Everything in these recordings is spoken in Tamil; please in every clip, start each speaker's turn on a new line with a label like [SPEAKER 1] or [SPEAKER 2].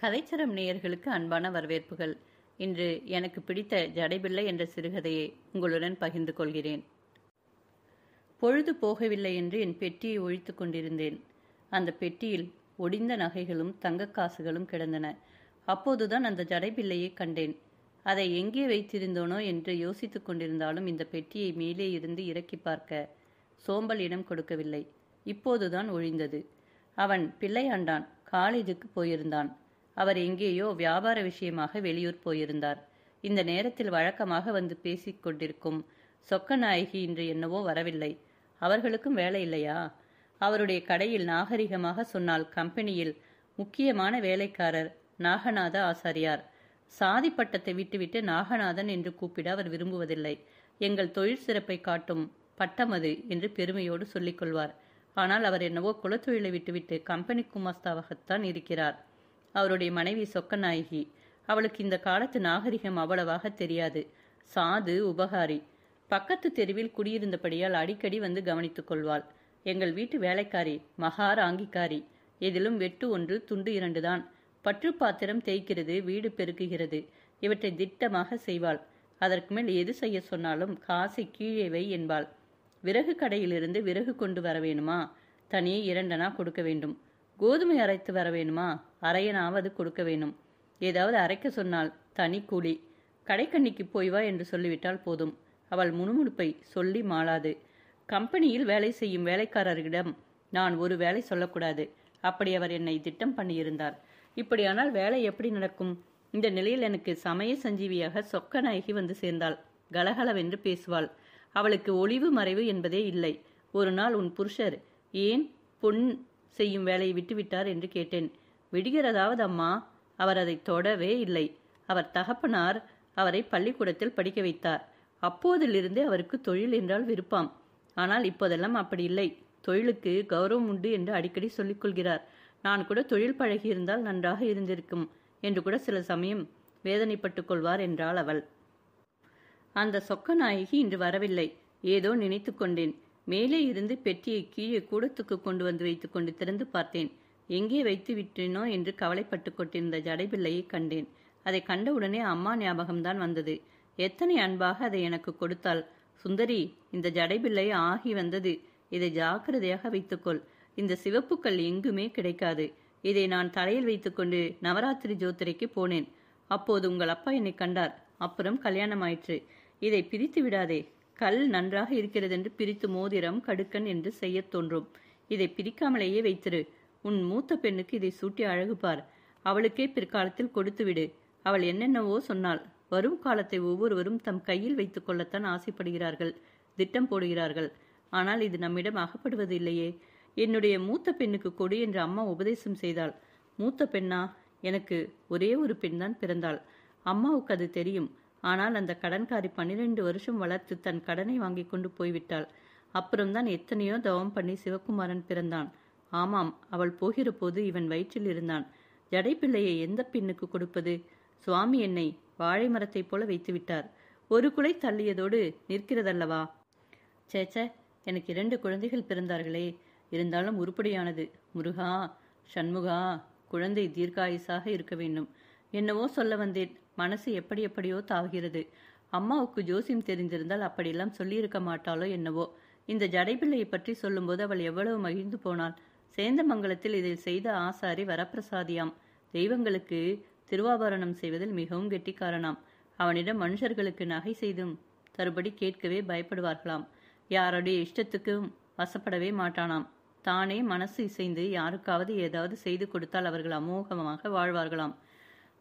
[SPEAKER 1] கதைச்சரம் நேயர்களுக்கு அன்பான வரவேற்புகள். இன்று எனக்கு பிடித்த ஜடைபிள்ளை என்ற சிறுகதையை உங்களுடன் பகிர்ந்து கொள்கிறேன். பொழுது போகவில்லை என்று என் பெட்டியை ஒழித்து கொண்டிருந்தேன். அந்த பெட்டியில் ஒடிந்த நகைகளும் தங்கக் காசுகளும் கிடந்தன. அப்போதுதான் அந்த ஜடைபிள்ளையை கண்டேன். அதை எங்கே வைத்திருந்தோனோ என்று யோசித்துக் கொண்டிருந்தாலும் இந்த பெட்டியை மேலே இருந்து இறக்கி பார்க்க சோம்பல் இடம் கொடுக்கவில்லை. இப்போதுதான் ஒழிந்தது. அவன் பிள்ளையாண்டான். காலேஜுக்கு போயிருந்தான். அவர் எங்கேயோ வியாபார விஷயமாக வெளியூர் போயிருந்தார். இந்த நேரத்தில் வழக்கமாக வந்து பேசிக் கொண்டிருக்கும் சொக்கநாயகி இன்று என்னவோ வரவில்லை. அவர்களுக்கும் வேலை இல்லையா? அவருடைய கடையில் நாகரிகமாக சொன்னால் கம்பெனியில் முக்கியமான வேலைக்காரர் நாகநாத ஆசாரியார். சாதி பட்டத்தை விட்டுவிட்டு நாகநாதன் என்று கூப்பிட அவர் விரும்புவதில்லை. எங்கள் தொழில் சிறப்பை காட்டும் பட்டம் அது என்று பெருமையோடு சொல்லிக் கொள்வார். ஆனால் அவர் என்னவோ குலத்தொழிலை விட்டுவிட்டு கம்பெனி குமாஸ்தாவாகத்தான் இருக்கிறார். அவருடைய மனைவி சொக்கநாயகி. அவளுக்கு இந்த காலத்து நாகரிகம் அவ்வளவாக தெரியாது. சாது, உபகாரி. பக்கத்து தெருவில் குடியிருந்தபடியால் அடிக்கடி வந்து கவனித்துக் கொள்வாள். எங்கள் வீட்டு வேலைக்காரி மகாராங்கிக்காரி. எதிலும் வெட்டு ஒன்று துண்டு இரண்டு தான். பற்று பாத்திரம் தேய்க்கிறது, வீடு பெருக்குகிறது, இவற்றை திட்டமாக செய்வாள். அதற்கு மேல் எது செய்ய சொன்னாலும் காசை கீழே வை என்பாள். விறகு கடையிலிருந்து விறகு கொண்டு வர வேணுமா? தனியே 2 அணா கொடுக்க வேண்டும். கோதுமை அரைத்து வர வேணுமா? அரையனாவது கொடுக்க வேணும். ஏதாவது அரைக்க சொன்னால் தனி கூலி. கடைக்கண்ணிக்கு போய் வா என்று சொல்லிவிட்டால் போதும். அவள் முணுமுணுப்பை சொல்லி மாளாது. கம்பெனியில் வேலை செய்யும் வேலைக்காரர்களிடம் நான் ஒரு வேலை சொல்லக்கூடாது. அப்படி அவர் என்னை திட்டம் பண்ணியிருந்தார். இப்படியானால் வேலை எப்படி நடக்கும்? இந்த நிலையில் எனக்கு சமய சஞ்சீவியாக சொக்கநாயகி வந்து சேர்ந்தாள். கலகலவென்று பேசுவாள். அவளுக்கு ஒளிவு மறைவு என்பதே இல்லை. ஒரு நாள் உன் புருஷர் ஏன் பொன் செய்யும் வேலையை விட்டுவிட்டார் என்று கேட்டேன். விடுகிறதாவது அம்மா. அவர் அதை தொடவே இல்லை. அவர் தகப்பனார் அவரை பள்ளிக்கூடத்தில் படிக்க வைத்தார். அப்போதிலிருந்தே அவருக்கு தொழில் என்றால் விருப்பம். ஆனால் இப்போதெல்லாம் அப்படி இல்லை. தொழிலுக்கு கௌரவம் உண்டு என்று அடிக்கடி சொல்லிக் கொள்கிறார். நான் கூட தொழில் பழகியிருந்தால் நன்றாக இருந்திருக்கும் என்று கூட சில சமயம் வேதனைப்பட்டுக் கொள்வார் என்றாள் அவள். அந்த சொக்கநாயகி இன்று வரவில்லை. ஏதோ நினைத்து கொண்டேன். மேலே இருந்து பெட்டியை கீழே கூடத்துக்கு கொண்டு வந்து வைத்துக் கொண்டு திறந்து பார்த்தேன். எங்கே வைத்து விட்டேனோ என்று கவலைப்பட்டு கொண்டிருந்த ஜடைபிள்ளையை கண்டேன். அதை கண்டவுடனே அம்மா ஞாபகம்தான் வந்தது. எத்தனை அன்பாக அதை எனக்கு கொடுத்தாள். சுந்தரி, இந்த ஜடைபிள்ளை ஆகி வந்தது. இதை ஜாக்கிரதையாக வைத்துக்கொள். இந்த சிவப்புக்கள் எங்குமே கிடைக்காது. இதை நான் தலையில் வைத்துக்கொண்டு நவராத்திரி ஜோத்திரைக்கு போனேன். அப்போது உங்கள் அப்பா என்னை கண்டார். அப்புறம் கல்யாணம் ஆயிற்று. இதை பிரித்து விடாதே. கல் நன்றாக இருக்கிறது என்று பிரித்து மோதிரம் கடுக்கன் என்று செய்ய தோன்றும். இதை பிரிக்காமலேயே வைத்திரு. உன் மூத்த பெண்ணுக்கு இதை சூட்டி அழகு பார். அவளுக்கே பிற்காலத்தில் கொடுத்து விடு. அவள் என்னென்னவோ சொன்னாள். வரும் காலத்தை ஒவ்வொருவரும் தம் கையில் வைத்துக் கொள்ளத்தான் ஆசைப்படுகிறார்கள், திட்டம் போடுகிறார்கள். ஆனால் இது நம்மிடம் அகப்படுவது இல்லையே. என்னுடைய மூத்த பெண்ணுக்கு கொடு என்று அம்மா உபதேசம் செய்தாள். மூத்த பெண்ணா? எனக்கு ஒரே ஒரு பெண்தான் பிறந்தாள். அம்மாவுக்கு அது தெரியும். ஆனால் அந்த கடன்காரி 12 வருஷம் வளர்த்து தன் கடனை வாங்கி கொண்டு போய்விட்டாள். அப்புறம்தான் எத்தனையோ தவம் பண்ணி சிவகுமாரன் பிறந்தான். ஆமாம், அவள் போகிற போது இவன் வயிற்றில் இருந்தான். ஜடைப்பிள்ளையை எந்த பெண்ணுக்கு கொடுப்பது? சுவாமி என்னை வாழை மரத்தைப் போல வைத்து விட்டார். ஒரு குலை தள்ளியதோடு நிற்கிறதல்லவா? சேச்ச, எனக்கு 2 குழந்தைகள் பிறந்தார்களே. இருந்தாலும் உருப்படியானது. முருகா, சண்முகா, குழந்தை தீர்க்காயுசாக இருக்க வேண்டும். என்னவோ சொல்ல வந்தேன். மனசு எப்படி எப்படியோ தாவுகிறது. அம்மாவுக்கு ஜோசியம் தெரிந்திருந்தால் அப்படியெல்லாம் சொல்லியிருக்க மாட்டாளோ என்னவோ. இந்த ஜடைபிள்ளையை பற்றி சொல்லும்போது அவள் எவ்வளவு மகிழ்ந்து போனாள். சேந்தமங்கலத்தில் இதை செய்த ஆசாரி வரப்பிரசாதியாம். தெய்வங்களுக்கு திருவாபரணம் செய்வதில் மிகவும் கெட்டிக்காரனாம். அவனிடம் மனுஷர்களுக்கு நகை செய்தும் தருபடி கேட்கவே பயப்படுவார்களாம். யாருடைய இஷ்டத்துக்கும் வசப்படவே மாட்டானாம். தானே மனசு இசைந்து யாருக்காவது ஏதாவது செய்து கொடுத்தால் அவர்கள் அமோகமாக வாழ்வார்களாம்.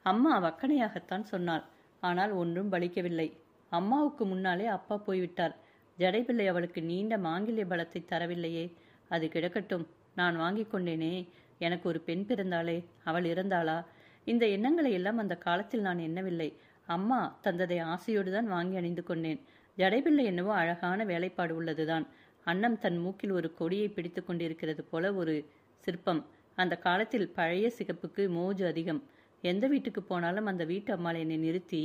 [SPEAKER 1] அம்மா வக்கனையாகத்தான் சொன்னாள். ஆனால் ஒன்றும் பலிக்கவில்லை. அம்மாவுக்கு முன்னாலே அப்பா போய்விட்டார். ஜடைபிள்ளை அவளுக்கு நீண்ட மாங்கில்ய பலத்தை தரவில்லையே. அது கிடக்கட்டும். நான் வாங்கி கொண்டேனே. எனக்கு ஒரு பெண் பிறந்தாளே, அவள் இறந்தாளா? இந்த எண்ணங்களை எல்லாம் அந்த காலத்தில் நான் எண்ணவில்லை. அம்மா தந்ததை ஆசையோடு தான் வாங்கி அணிந்து கொண்டேன். ஜடைபிள்ளை என்னவோ அழகான வேலைப்பாடு உள்ளதுதான். அன்னம் தன் மூக்கில் ஒரு கொடியை பிடித்து கொண்டிருக்கிறது போல ஒரு சிற்பம். அந்த காலத்தில் பழைய சிகப்புக்கு மோஜு அதிகம். எந்த வீட்டுக்கு போனாலும் அந்த வீட்டு அம்மாள் என்னை நிறுத்தி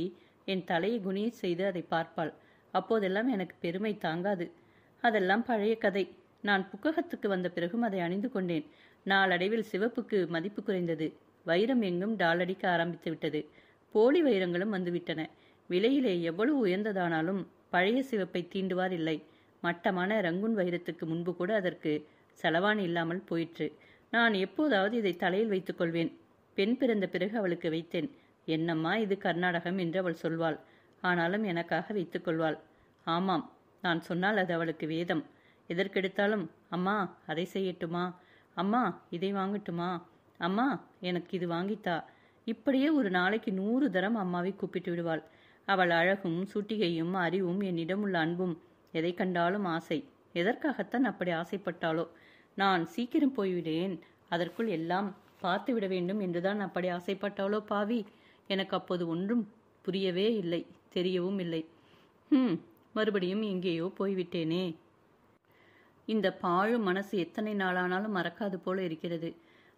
[SPEAKER 1] என் தலையை குனிய செய்து அதை பார்ப்பாள். அப்போதெல்லாம் எனக்கு பெருமை தாங்காது. அதெல்லாம் பழைய கதை. நான் புக்ககத்துக்கு வந்த பிறகும் அதை அணிந்து கொண்டேன். நாளடைவில் சிவப்புக்கு மதிப்பு குறைந்தது. வைரம் எங்கும் டாலடிக்க ஆரம்பித்து விட்டது. போலி வைரங்களும் வந்துவிட்டன. விலையிலே எவ்வளவு உயர்ந்ததானாலும் பழைய சிவப்பை தீண்டுவார் இல்லை. மட்டமான ரங்குன் வைரத்துக்கு முன்பு கூட அதற்கு செலவாணி இல்லாமல் போயிற்று. நான் எப்போதாவது இதை தலையில் வைத்துக் கொள்வேன். பெண் பிறந்த பிறகு அவளுக்கு வைத்தேன். என்னம்மா இது கர்நாடகம் என்று அவள் சொல்வாள். ஆனாலும் எனக்காக வைத்துக் கொள்வாள். ஆமாம், நான் சொன்னால் அது அவளுக்கு வேதம். எதற்கெடுத்தாலும் அம்மா அதை செய்யட்டுமா, அம்மா இதை வாங்கட்டுமா, அம்மா எனக்கு இது வாங்கித்தா. இப்படியே ஒரு நாளைக்கு 100 தரம் அம்மாவை கூப்பிட்டு விடுவாள். அவள் அழகும் சூட்டிகையும் அறிவும் என்னிடம் உள்ள அன்பும் எதை கண்டாலும் ஆசை. எதற்காகத்தான் அப்படி ஆசைப்பட்டாளோ? நான் சீக்கிரம் போய்விடேன், அதற்குள் எல்லாம் பார்த்து விட வேண்டும் என்றுதான் அப்படி ஆசைப்பட்டாளோ பாவி. எனக்கு அப்போது ஒன்றும் புரியவே இல்லை, தெரியவும் இல்லை. மறுபடியும் எங்கேயோ போய்விட்டேனே. இந்த பாழு மனசு எத்தனை நாளானாலும் மறக்காது போல இருக்கிறது.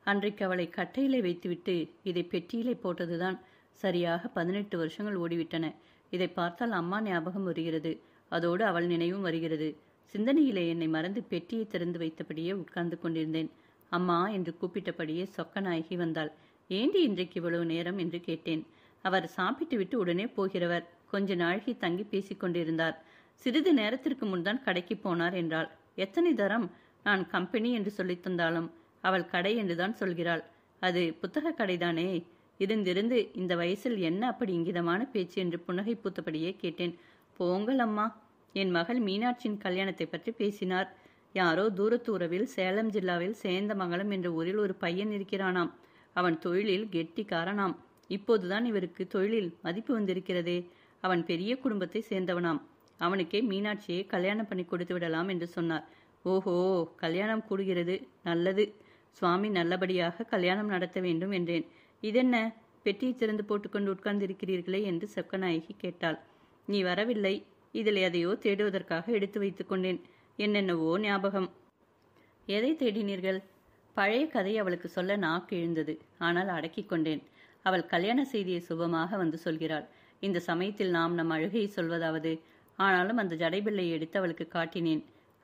[SPEAKER 1] அன்றைக்கு அவளை கட்டையிலே வைத்துவிட்டு இதை பெட்டியிலே போட்டதுதான் சரியாக 18 வருஷங்கள் ஓடிவிட்டன. இதை பார்த்தால் அம்மா ஞாபகம் வருகிறது. அதோடு அவள் நினைவும் வருகிறது. சிந்தனையிலே என்னை மறந்து பெட்டியை திறந்து வைத்தபடியே உட்கார்ந்து கொண்டிருந்தேன். அம்மா என்று கூப்பிட்டபடியே சொக்கநாயகி வந்தாள். ஏண்டி இன்றைக்கு இவ்வளவு நேரம் என்று கேட்டேன். அவர் சாப்பிட்டு விட்டு உடனே போகிறவர். கொஞ்ச நாளைக்கு தங்கி பேசிக்கொண்டிருந்தார். சிறிது நேரத்திற்கு முன்தான் கடைக்கு போனார் என்றாள். எத்தனை தரம் நான் கம்பெனி என்று சொல்லித் தந்தாலும் அவள் கடை என்றுதான் சொல்கிறாள். அது புத்தக கடைதானே. இருந்திருந்து இந்த வயசில் என்ன அப்படி இங்கிதமான பேச்சு என்று புன்னகை பூத்தபடியே கேட்டேன். போங்கள் அம்மா, என் மகள் மீனாட்சியின் கல்யாணத்தை பற்றி பேசினார். யாரோ தூரத்து உறவில் சேலம் ஜில்லாவில் சேந்தமங்கலம் என்ற ஊரில் ஒரு பையன் இருக்கிறானாம். அவன் தொழிலில் கெட்டிக்காரனாம். இப்போதுதான் இவருக்கு தொழிலில் மதிப்பு வந்திருக்கிறதே. அவன் பெரிய குடும்பத்தை சேர்ந்தவனாம். அவனுக்கே மீனாட்சியை கல்யாணம் பண்ணி கொடுத்து விடலாம் என்று சொன்னார். ஓஹோ, கல்யாணம் கூடுகிறது, நல்லது. சுவாமி நல்லபடியாக கல்யாணம் நடத்த வேண்டும் என்றேன். இதென்ன பெட்டியை திறந்து போட்டுக்கொண்டு உட்கார்ந்திருக்கிறீர்களே என்று சொக்கநாயகி கேட்டாள். நீ வரவில்லை, இதில் எதையோ தேடுவதற்காக எடுத்து வைத்துக் கொண்டேன். என்னென்னவோ ஞாபகம். எதை தேடினீர்கள்? பழைய கதை அவளுக்கு சொல்ல நாக்கு எழுந்தது. ஆனால் அடக்கிக் கொண்டேன். அவள் கல்யாண செய்தியை சுபமாக வந்து சொல்கிறாள். இந்த சமயத்தில் நாம் நம் அழுகையை சொல்வதாவது? ஆனாலும் அந்த ஜடைபிள்ளையை எடுத்து அவளுக்கு காட்டினேன்.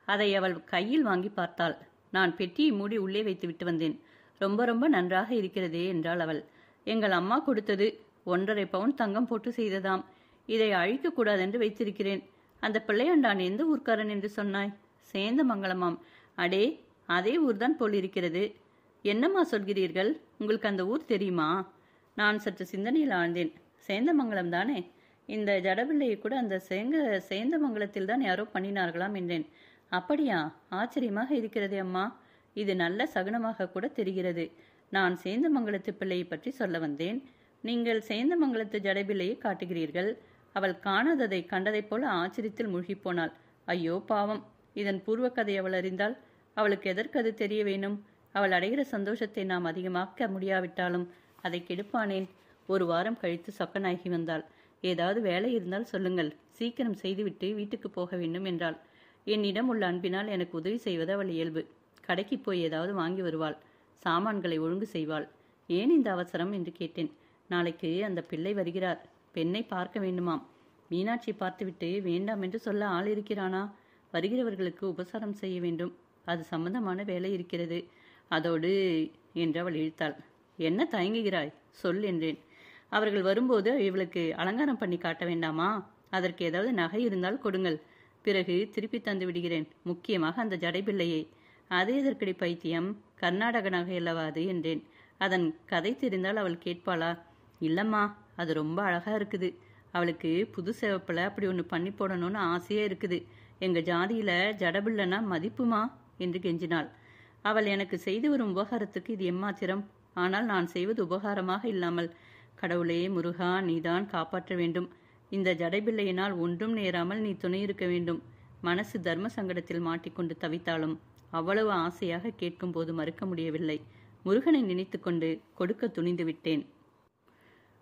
[SPEAKER 1] அதை அவள் கையில் வாங்கி பார்த்தாள். நான் பெட்டியை மூடி உள்ளே வைத்து விட்டு வந்தேன். ரொம்ப ரொம்ப நன்றாக இருக்கிறதே என்றாள் அவள். எங்கள் அம்மா கொடுத்தது. 1.5 பவுன் தங்கம் போட்டு செய்ததாம். இதை அழிக்கக்கூடாதென்று வைத்திருக்கிறேன். அந்த பிள்ளையாண்டான் எந்த ஊர்க்காரன் என்று சொன்னாய்? சேந்தமங்கலமாம். அடே, அதே ஊர்தான் போலிருக்கிறது. என்னம்மா சொல்கிறீர்கள்? உங்களுக்கு அந்த ஊர் தெரியுமா? நான் சற்று சிந்தனையில் ஆழ்ந்தேன். சேந்தமங்கலம் தானே. இந்த ஜடபிள்ளையை கூட அந்த சேந்தமங்கலத்தில் தான் யாரோ பண்ணினார்களாம் என்றேன். அப்படியா? ஆச்சரியமாக இருக்கிறதே அம்மா. இது நல்ல சகுனமாக கூட தெரிகிறது. நான் சேந்தமங்கலத்து பிள்ளையை பற்றி சொல்ல வந்தேன். நீங்கள் சேந்தமங்கலத்து ஜடைபிள்ளையை காட்டுகிறீர்கள். அவள் காணாததை கண்டதைப் போல ஆச்சரியத்தில் மூழ்கிப்போனாள். ஐயோ பாவம், இதன் பூர்வ கதை அவள் அறிந்தால் அவளுக்கு எதற்கு அது தெரிய வேணும்? அவள் அடைகிற சந்தோஷத்தை நாம் அதிகமாக்க முடியாவிட்டாலும் அதை கெடுப்பானேன். 1 வாரம் கழித்து சொக்கநாயகி வந்தாள். ஏதாவது வேலை இருந்தால் சொல்லுங்கள், சீக்கிரம் செய்துவிட்டு வீட்டுக்கு போக வேண்டும் என்றாள். என்னிடம் உள்ள அன்பினால் எனக்கு உதவி செய்வது அவள் இயல்பு. கடைக்கு போய் ஏதாவது வாங்கி வருவாள். சாமான்களை ஒழுங்கு செய்வாள். ஏன் இந்த அவசரம் என்று கேட்டேன். நாளைக்கு அந்த பிள்ளை வருகிறார். பெண்ணை பார்க்க வேண்டுமாம். மீனாட்சி பார்த்துவிட்டு வேண்டாம் என்று சொல்ல ஆள் இருக்கிறானா? வருகிறவர்களுக்கு உபசாரம் செய்ய வேண்டும். அது சம்பந்தமான வேலை இருக்கிறது. அதோடு என்று அவள் இழுத்தாள். என்ன தயங்குகிறாய்? சொல் என்றேன். அவர்கள் வரும்போது இவளுக்கு அலங்காரம் பண்ணி காட்ட வேண்டாமா? அதற்கு ஏதாவது நகை இருந்தால் கொடுங்கள். பிறகு திருப்பி தந்து விடுகிறேன். முக்கியமாக அந்த ஜடைபிள்ளையை. அது எதற்கடி பைத்தியம்? கர்நாடக நகை அல்லவா அது என்றேன். அதன் கதை தெரிந்தால் அவள் கேட்பாளா? இல்லம்மா, அது ரொம்ப அழகா இருக்குது. அவளுக்கு புது சேவப்பில் அப்படி ஒன்று பண்ணி போடணும்னு ஆசையே இருக்குது. எங்க ஜாதியில ஜடபிள்ளைனா மதிப்புமா என்று கெஞ்சினாள். அவள் எனக்கு செய்து வரும் உபகாரத்துக்கு இது எம்மாத்திரம்? ஆனால் நான் செய்வது உபகாரமாக இல்லாமல், கடவுளே முருகா, நீதான் காப்பாற்ற வேண்டும். இந்த ஜடைபிள்ளையினால் ஒன்றும் நேராமல் நீ துணை இருக்க வேண்டும். மனசு தர்ம சங்கடத்தில் மாட்டிக்கொண்டு தவித்தாலும் அவ்வளவு ஆசையாக கேட்கும் போது மறுக்க முடியவில்லை. முருகனை நினைத்து கொண்டு கொடுக்க துணிந்து விட்டேன்.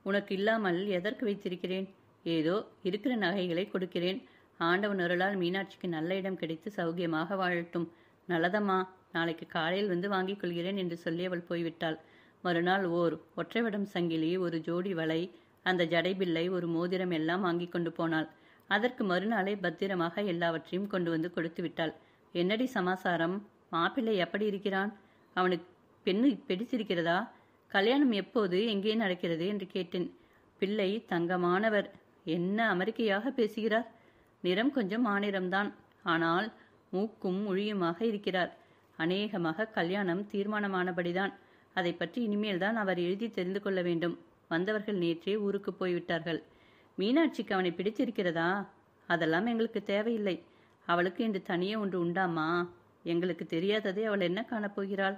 [SPEAKER 1] உனக்கு இல்லாமல் எதற்கு வைத்திருக்கிறேன்? ஏதோ இருக்கிற நகைகளை கொடுக்கிறேன். ஆண்டவன் அருளால் மீனாட்சிக்கு நல்ல இடம் கிடைத்து சௌகியமாக வாழட்டும். நல்லதம்மா, நாளைக்கு காலையில் வந்து வாங்கிக் கொள்கிறேன் என்று சொல்லி அவள் போய்விட்டாள். மறுநாள் ஒற்றை வடம் சங்கிலி, 1 ஜோடி வளை, அந்த ஜடைபிள்ளை, 1 மோதிரம் எல்லாம் வாங்கி கொண்டு போனாள். அதற்கு மறுநாளே பத்திரமாக எல்லாவற்றையும் கொண்டு வந்து கொடுத்து விட்டாள். என்னடி சமாசாரம்? மாப்பிள்ளை எப்படி இருக்கிறான்? அவனுக்கு பெண்ணு பிடித்திருக்கிறதா? கல்யாணம் எப்போது, எங்கே நடக்கிறது என்று கேட்டேன். பிள்ளை தங்கமானவர். என்ன அமெரிக்கையாக பேசுகிறார். நிறம் கொஞ்சம் மாநிறம்தான். ஆனால் மூக்கும் மொழியுமாக இருக்கிறார். அநேகமாக கல்யாணம் தீர்மானமானபடிதான். அதை பற்றி இனிமேல் தான் அவர் எழுதி தெரிந்து கொள்ள வேண்டும். வந்தவர்கள் நேற்றே ஊருக்கு போய்விட்டார்கள். மீனாட்சிக்கு அவனை பிடித்திருக்கிறதா? அதெல்லாம் எங்களுக்கு தேவையில்லை. அவளுக்கு இன்று தனியே ஒன்று உண்டாமா? எங்களுக்கு தெரியாததை அவள் என்ன காணப்போகிறாள்?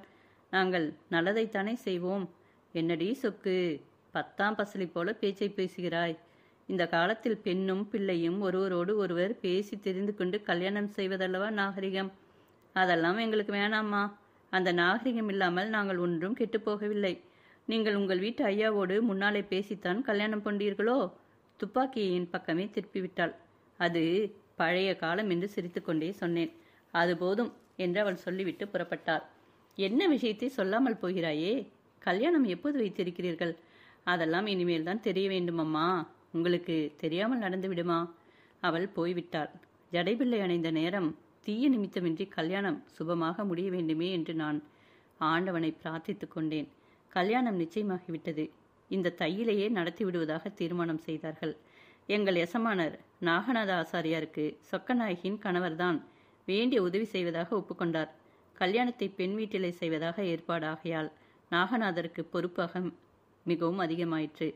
[SPEAKER 1] நாங்கள் நல்லதைத்தானே செய்வோம். என்னடி சொக்கு, 10ஆம் பசலி போல பேச்சை பேசுகிறாய். இந்த காலத்தில் பெண்ணும் பிள்ளையும் ஒருவரோடு ஒருவர் பேசி தெரிந்து கொண்டு கல்யாணம் செய்வதல்லவா நாகரிகம். அதெல்லாம் எங்களுக்கு வேணாமா. அந்த நாகரிகம் இல்லாமல் நாங்கள் ஒன்றும் கெட்டுப்போகவில்லை. நீங்கள் உங்கள் வீட்டு ஐயாவோடு முன்னாலே பேசித்தான் கல்யாணம் கொண்டீர்களோ? துப்பாக்கியை என் பக்கமே திருப்பிவிட்டாள். அது பழைய காலம் என்று சிரித்துக்கொண்டே சொன்னேன். அது போதும் என்று அவள் சொல்லிவிட்டு புறப்பட்டாள். என்ன விஷயத்தை சொல்லாமல் போகிறாயே? கல்யாணம் எப்போது வைத்திருக்கிறீர்கள்? அதெல்லாம் இனிமேல் தான் தெரிய வேண்டுமம்மா. உங்களுக்கு தெரியாமல் நடந்து விடுமா? அவள் போய்விட்டாள். ஜடைபிள்ளை அணைந்த நேரம் தீய நிமித்தமின்றி கல்யாணம் சுபமாக முடிய வேண்டுமே என்று நான் ஆண்டவனை பிரார்த்தித்து கொண்டேன். கல்யாணம் நிச்சயமாகிவிட்டது. இந்த தையிலேயே நடத்தி விடுவதாக தீர்மானம் செய்தார்கள். எங்கள் எசமானர் நாகநாத ஆசாரியாருக்கு சொக்கநாயகியின் கணவர்தான் வேண்டிய உதவி செய்வதாக ஒப்புக்கொண்டார். கல்யாணத்தை பெண் வீட்டிலே செய்வதாக ஏற்பாடாகையால் நாகநாதருக்கு பொறுப்பாக மிகவும் அதிகமாயிற்று.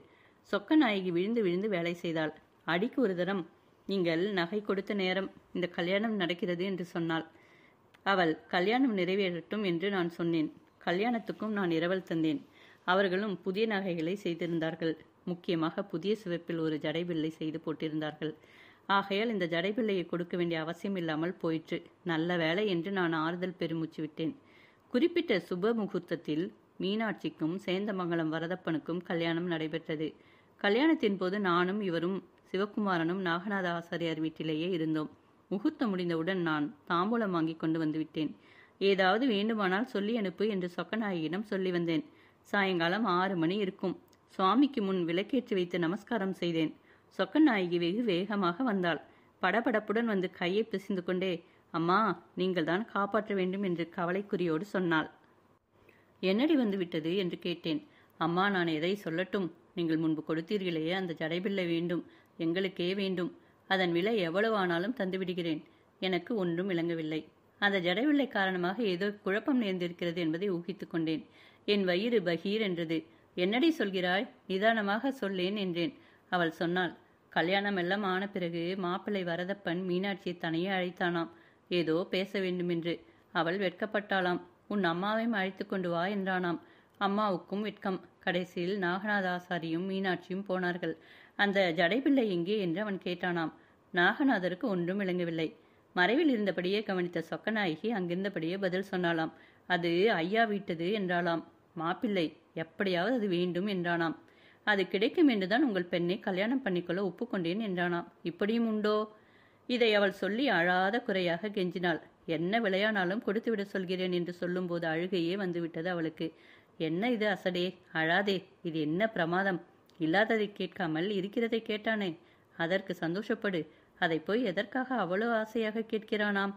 [SPEAKER 1] சொக்கநாயகி விழுந்து விழுந்து வேலை செய்தாள். அடிக்கு ஒரு தரம் நீங்கள் நகை கொடுத்த நேரம் இந்த கல்யாணம் நடக்கிறது என்று சொன்னாள். அவள் கல்யாணம் நிறைவேறட்டும் என்று நான் சொன்னேன். கல்யாணத்துக்கும் நான் இரவல் தந்தேன். அவர்களும் புதிய நகைகளை செய்திருந்தார்கள். முக்கியமாக புதிய சிவப்பில் ஒரு ஜடைபிள்ளை செய்து போட்டிருந்தார்கள். ஆகையால் இந்த ஜடைபிள்ளையை கொடுக்க வேண்டிய அவசியம் இல்லாமல் போயிற்று. நல்ல வேலை என்று நான் ஆறுதல் பெருமூச்சு விட்டேன். குறிப்பிட்ட சுப முகூர்த்தத்தில் மீனாட்சிக்கும் சேந்தமங்கலம் வரதப்பனுக்கும் கல்யாணம் நடைபெற்றது. கல்யாணத்தின் போது நானும் இவரும் சிவகுமாரனும் நாகநாத ஆசாரியார் வீட்டிலேயே இருந்தோம். முகூர்த்தம் முடிந்தவுடன் நான் தாம்பூலம் வாங்கி கொண்டு வந்து விட்டேன். ஏதாவது வேண்டுமானால் சொல்லி அனுப்பு என்று சொக்கநாயகியிடம் சொல்லி வந்தேன். சாயங்காலம் 6 மணி இருக்கும். சுவாமிக்கு முன் விளக்கேற்றி வைத்து நமஸ்காரம் செய்தேன். சொக்கநாயகி வெகு வேகமாக வந்தாள். படபடப்புடன் வந்து கையை பிசைந்து கொண்டே, அம்மா, நீங்கள் தான் காப்பாற்ற வேண்டும் என்று கவலைக்குறியோடு சொன்னாள். என்னடி வந்து விட்டது என்று கேட்டேன். அம்மா, நான் எதை சொல்லட்டும்? நீங்கள் முன்பு கொடுத்தீர்களே அந்த ஜடைபிள்ளை வேண்டும், எங்களுக்கே வேண்டும். அதன் விலை எவ்வளவு ஆனாலும் தந்துவிடுகிறேன். எனக்கு ஒன்றும் விளங்கவில்லை. அந்த ஜடைபிள்ளை காரணமாக ஏதோ குழப்பம் நேர்ந்திருக்கிறது என்பதை ஊகித்துக் கொண்டேன். என் வயிறு பகீர் என்றது. என்னடி சொல்கிறாய்? நிதானமாக சொல்லேன் என்றேன். அவள் சொன்னாள், கல்யாணம் எல்லாம் ஆன பிறகு மாப்பிள்ளை வரதப்பன் மீனாட்சியை தனியே அழைத்தானாம். ஏதோ பேச வேண்டுமென்று. அவள் வெட்கப்பட்டாளாம். உன் அம்மாவையும் அழைத்து கொண்டு வா என்றானாம். அம்மாவுக்கும் வெட்கம். கடைசியில் நாகநாதாசாரியும் மீனாட்சியும் போனார்கள். அந்த ஜடைபிள்ளை எங்கே என்று அவன் கேட்டானாம். நாகநாதருக்கு ஒன்றும் விளங்கவில்லை. மறைவில் இருந்தபடியே கவனித்த சொக்கநாயகி அங்கிருந்தபடியே பதில் சொன்னாலாம். அது ஐயா வீட்டது என்றாலாம். மாப்பிள்ளை எப்படியாவது அது வேண்டும் என்றானாம். அது கிடைக்கும் என்றுதான் உங்கள் பெண்ணை கல்யாணம் பண்ணிக்கொள்ள ஒப்புக்கொண்டேன் என்றானாம். இப்படியும் உண்டோ? இதை அவள் சொல்லி அழாத குறையாக கெஞ்சினாள். என்ன விளையானாலும் கொடுத்துவிட சொல்கிறேன் என்று சொல்லும்போது அழுகையே வந்துவிட்டது அவளுக்கு. என்ன இது அசடே, அழாதே, இது என்ன பிரமாதம்? இல்லாததை கேட்காமல் இருக்கிறதை கேட்டானே, அதற்கு சந்தோஷப்படு. அதை போய் எதற்காக அவ்வளவு ஆசையாக கேட்கிறானாம்?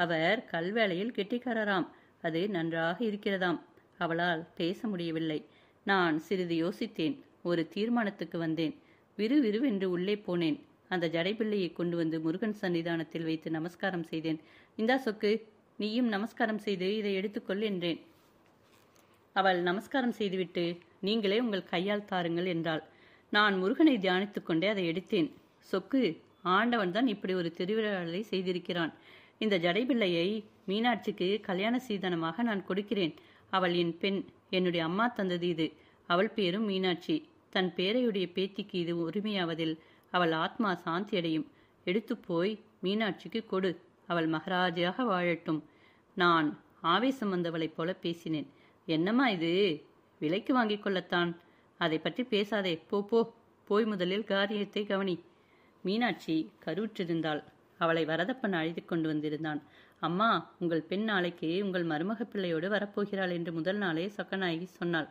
[SPEAKER 1] அவர் கல்வேளையில் கெட்டிக்காரராம். அது நன்றாக இருக்கிறதாம். அவளால் பேச முடியவில்லை. நான் சிறிது யோசித்தேன். ஒரு தீர்மானத்துக்கு வந்தேன். விறுவிறுவென்று உள்ளே போனேன். அந்த ஜடைபிள்ளையை கொண்டு வந்து முருகன் சன்னிதானத்தில் வைத்து நமஸ்காரம் செய்தேன். இந்தா சொக்கு, நீயும் நமஸ்காரம் செய்து இதை எடுத்துக்கொள் என்றேன். அவள் நமஸ்காரம் செய்துவிட்டு, நீங்களே உங்கள் கையால் தாருங்கள் என்றாள். நான் முருகனை தியானித்து கொண்டே அதை எடுத்தேன். சொக்கு, ஆண்டவன் தான் இப்படி ஒரு திருவிழாவை செய்திருக்கிறான். இந்த ஜடைபிள்ளையை மீனாட்சிக்கு கல்யாண சீதனமாக நான் கொடுக்கிறேன். அவள் என் பெண். என்னுடைய அம்மா தந்தது இது. அவள் பேரும் மீனாட்சி. தன் பேரையுடைய பேத்திக்கு இது உரிமையாவதில் அவள் ஆத்மா சாந்தி அடையும். எடுத்து போய் மீனாட்சிக்கு கொடு. அவள் மகாராஜாக வாழட்டும். நான் ஆவேசம் வந்தவளைப் போல பேசினேன். என்னம்மா இது? விலைக்கு வாங்கிக் கொள்ளத்தான். அதை பற்றி பேசாதே. போ போ, போய் முதலில் காரியத்தை கவனி. மீனாட்சி கருவுற்றிருந்தாள். அவளை வரதப்பன் அழைத்து கொண்டு வந்திருந்தான். அம்மா, உங்கள் பெண் நாளைக்கு உங்கள் மருமக பிள்ளையோடு வரப்போகிறாள் என்று முதல் நாளே சொக்கநாயகி சொன்னாள்.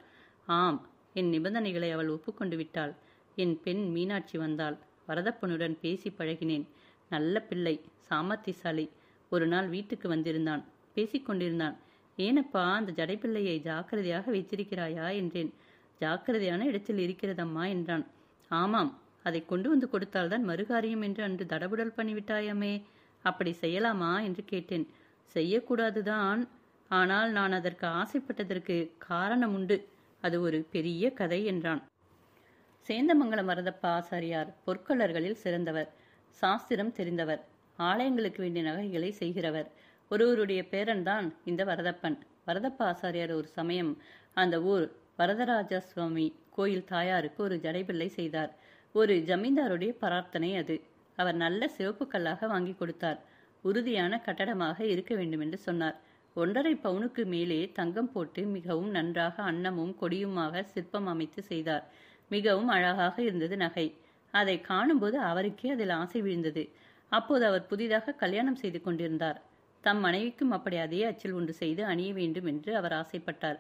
[SPEAKER 1] ஆம், என் நிபந்தனைகளை அவள் ஒப்புக்கொண்டு விட்டாள். என் பெண் மீனாட்சி வந்தாள். வரதப்பனுடன் பேசி பழகினேன். நல்ல பிள்ளை, சாமர்த்தியசாலி. ஒரு நாள் வீட்டுக்கு வந்திருந்தான். பேசிக்கொண்டிருந்தான். ஏனப்பா அந்த ஜடைப்பிள்ளையை ஜாக்கிரதையாக வைத்திருக்கிறாயா என்றேன். ஜாக்கிரதையான இடத்தில் இருக்கிறதம்மா என்றான். ஆமாம், அதை கொண்டு வந்து கொடுத்தால்தான் மறுகாரியம் என்று அன்று தடபுடல் பண்ணிவிட்டாயாமே, அப்படி செய்யலாமா என்று கேட்டேன். செய்யக்கூடாதுதான், ஆனால் நான் அதற்கு ஆசைப்பட்டதற்கு காரணம் உண்டு. அது ஒரு பெரிய கதை என்றான். சேந்தமங்கலம் வரதப்பா ஆசாரியார் பொற்கொள்ளர்களில் சிறந்தவர், சாஸ்திரம் தெரிந்தவர், ஆலயங்களுக்கு வேண்டிய நகைகளை செய்கிறவர். ஒருவருடைய பேரன்தான் இந்த வரதப்பன். வரதப்பா ஆசாரியார் ஒரு சமயம் அந்த ஊர் வரதராஜ சுவாமி கோயில் தாயாருக்கு ஒரு ஜடைபிள்ளை செய்தார். ஒரு ஜமீன்தாருடைய பிரார்த்தனை அது. அவர் நல்ல சிவப்பு கல்லாக வாங்கி கொடுத்தார். உறுதியான கட்டடமாக இருக்க வேண்டும் என்று சொன்னார். 1.5 பவுனுக்கு மேலே தங்கம் போட்டு மிகவும் நன்றாக அன்னமும் கொடியுமாக சிற்பம் அமைத்து செய்தார். மிகவும் அழகாக இருந்தது நகை. அதை காணும்போது அவருக்கே அதில் ஆசை விழுந்தது. அப்போது அவர் புதிதாக கல்யாணம் செய்து கொண்டிருந்தார். தம் மனைவிக்கும் அப்படி அதே அச்சில் ஒன்று செய்து அணிய வேண்டும் என்று அவர் ஆசைப்பட்டார்.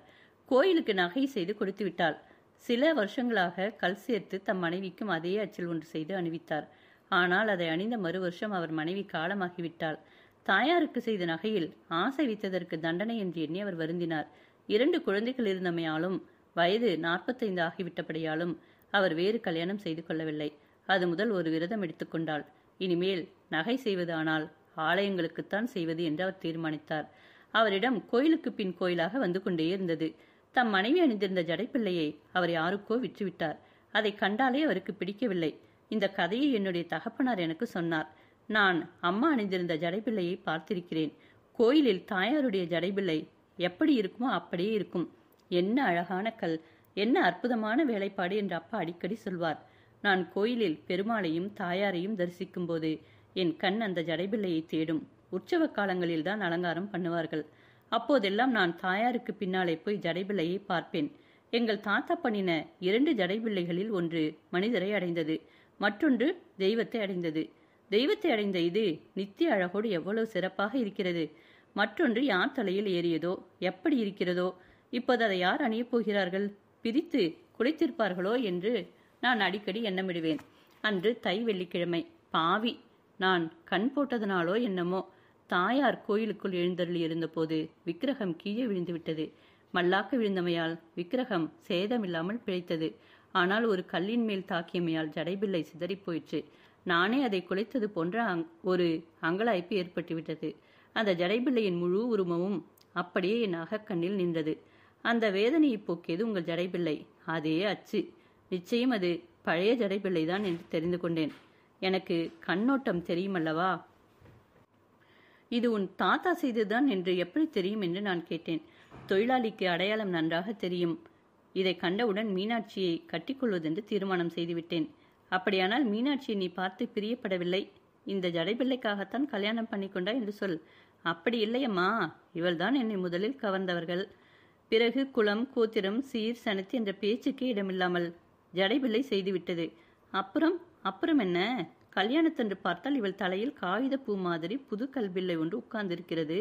[SPEAKER 1] கோயிலுக்கு நகை செய்து கொடுத்து விட்டாள். சில வருஷங்களாக கல் சேர்த்து தம் மனைவிக்கும் அதே அச்சில் ஒன்று செய்து அணிவித்தார். ஆனால் அதை அணிந்த மறு வருஷம் அவர் மனைவி காலமாகிவிட்டாள். தாயாருக்கு செய்த நகையில் ஆசை வைத்ததற்கு தண்டனை என்று எண்ணி அவர் வருந்தினார். 2 குழந்தைகள் இருந்தமையாலும் வயது 45 ஆகிவிட்டபடியாலும் அவர் வேறு கல்யாணம் செய்து கொள்ளவில்லை. அது முதல் ஒரு விரதம் எடுத்துக்கொண்டாள். இனிமேல் நகை செய்வதானால் ஆலயங்களுக்குத்தான் செய்வது என்று அவர் தீர்மானித்தார். அவரிடம் கோயிலுக்கு பின் கோயிலாக வந்து கொண்டே இருந்தது. தம் மனைவி அணிந்திருந்த ஜடைப்பிள்ளையை அவர் யாருக்கோ விற்றுவிட்டார். அதை கண்டாலே அவருக்கு பிடிக்கவில்லை. இந்த கதையை என்னுடைய தகப்பனார் எனக்கு சொன்னார். நான் அம்மா அணிந்திருந்த ஜடைப்பிள்ளையை பார்த்திருக்கிறேன். கோயிலில் தாயாருடைய ஜடைப்பிள்ளை எப்படி இருக்குமோ அப்படியே இருக்கும். என்ன அழகான கல், என்ன அற்புதமான வேலைப்பாடு என்று அப்பா அடிக்கடி சொல்வார். நான் கோயிலில் பெருமாளையும் தாயாரையும் தரிசிக்கும் போது என் கண் அந்த ஜடைப்பிள்ளையை தேடும். உற்சவ காலங்களில் தான் அலங்காரம் பண்ணுவார்கள். அப்போதெல்லாம் நான் தாயாருக்கு பின்னாலே போய் ஜடைப்பிள்ளையை பார்ப்பேன். எங்கள் தாத்தா பண்ணின 2 ஜடைப்பிள்ளைகளில் ஒன்று மனிதரை அடைந்தது, மற்றொன்று தெய்வத்தை அடைந்தது. தெய்வத்தை அடைந்த இது நித்திய அழகோடு எவ்வளவு சிறப்பாக இருக்கிறது. மற்றொன்று யார் தலையில் ஏறியதோ, எப்படி இருக்கிறதோ, இப்போது அதை யார் அணியப் போகிறார்கள்? பிரித்து குலைத்திருப்பார்களோ என்று நான் அடிக்கடி எண்ணமிடுவேன். அன்று தை வெள்ளிக்கிழமை. பாவி, நான் கண் போட்டதனாலோ என்னமோ தாயார் கோயிலுக்குள் எழுந்தருளி இருந்தபோது விக்கிரகம் கீழே விழுந்துவிட்டது. மல்லாக்க விழுந்தமையால் விக்கிரகம் சேதமில்லாமல் பிழைத்தது. ஆனால் ஒரு கல்லின் மேல் தாக்கியமையால் ஜடைபிள்ளை சிதறி போயிற்று. நானே அதை குலைத்தது போன்ற ஒரு அங்கலாய்ப்பு ஏற்பட்டுவிட்டது. அந்த ஜடைபிள்ளையின் முழு உருவமும் அப்படியே என் அகக்கண்ணில் நின்றது. அந்த வேதனையை போக்கியது உங்கள் ஜடைபிள்ளை. அதே அச்சு. நிச்சயம் அது பழைய ஜடைபிள்ளைதான் என்று தெரிந்து கொண்டேன். எனக்கு கண்ணோட்டம் தெரியுமல்லவா? இது உன் தாத்தா செய்ததுதான் என்று எப்படி தெரியும் என்று நான் கேட்டேன். தொழிலாளிக்கு அடையாளம் நன்றாக தெரியும். இதை கண்டவுடன் மீனாட்சியை கட்டிக்கொள்வதென்று தீர்மானம் செய்துவிட்டேன். அப்படியானால் மீனாட்சியை நீ பார்த்து பிரியப்படவில்லை, இந்த ஜடைபிள்ளைக்காகத்தான் கல்யாணம் பண்ணிக்கொண்டா என்று சொல். அப்படி இல்லையம்மா, இவள்தான் என்னை முதலில் கவர்ந்தவர்கள். பிறகு குலம், கோத்திரம், சீர், சனத்தி என்ற பேச்சுக்கே இடமில்லாமல் ஜடைபிள்ளை செய்துவிட்டது. அப்புறம் என்ன? கல்யாணத்தன்று பார்த்தால் இவள் தலையில் காகித பூ மாதிரி புது கல்பிள்ளை ஒன்று உட்கார்ந்திருக்கிறது.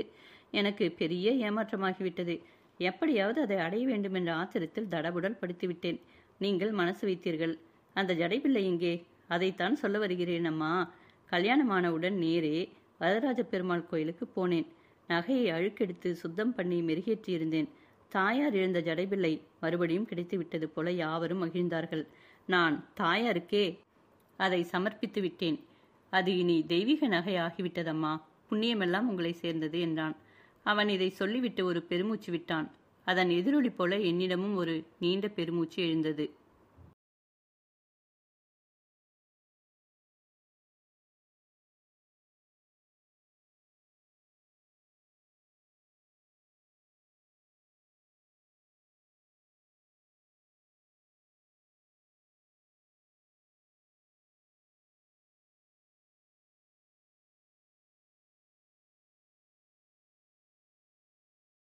[SPEAKER 1] எனக்கு பெரிய ஏமாற்றமாகிவிட்டது. எப்படியாவது அதை அடைய வேண்டும் என்ற ஆத்திரத்தில் தடபுடல் படுத்திவிட்டேன். நீங்கள் மனசு வைத்தீர்கள். அந்த ஜடைபிள்ளை எங்கே? அதைத்தான் சொல்ல வருகிறேன் அம்மா. கல்யாணமானவுடன் நேரே வரதராஜ பெருமாள் கோயிலுக்கு போனேன். நகையை அழுக்கெடுத்து சுத்தம் பண்ணி மெருகேற்றியிருந்தேன். தாயார் இழந்த ஜடைபிள்ளை மறுபடியும் கிடைத்து விட்டது போல யாவரும் மகிழ்ந்தார்கள். நான் தாயாருக்கே அதை சமர்ப்பித்து விட்டேன். அது இனி தெய்வீக நகை ஆகிவிட்டதம்மா. புண்ணியமெல்லாம் உங்களை சேர்ந்தது என்றான். அவன் இதை சொல்லிவிட்டு ஒரு பெருமூச்சு விட்டான். அதன் எதிரொலி போல என்னிடமும் ஒரு நீண்ட பெருமூச்சு எழுந்தது.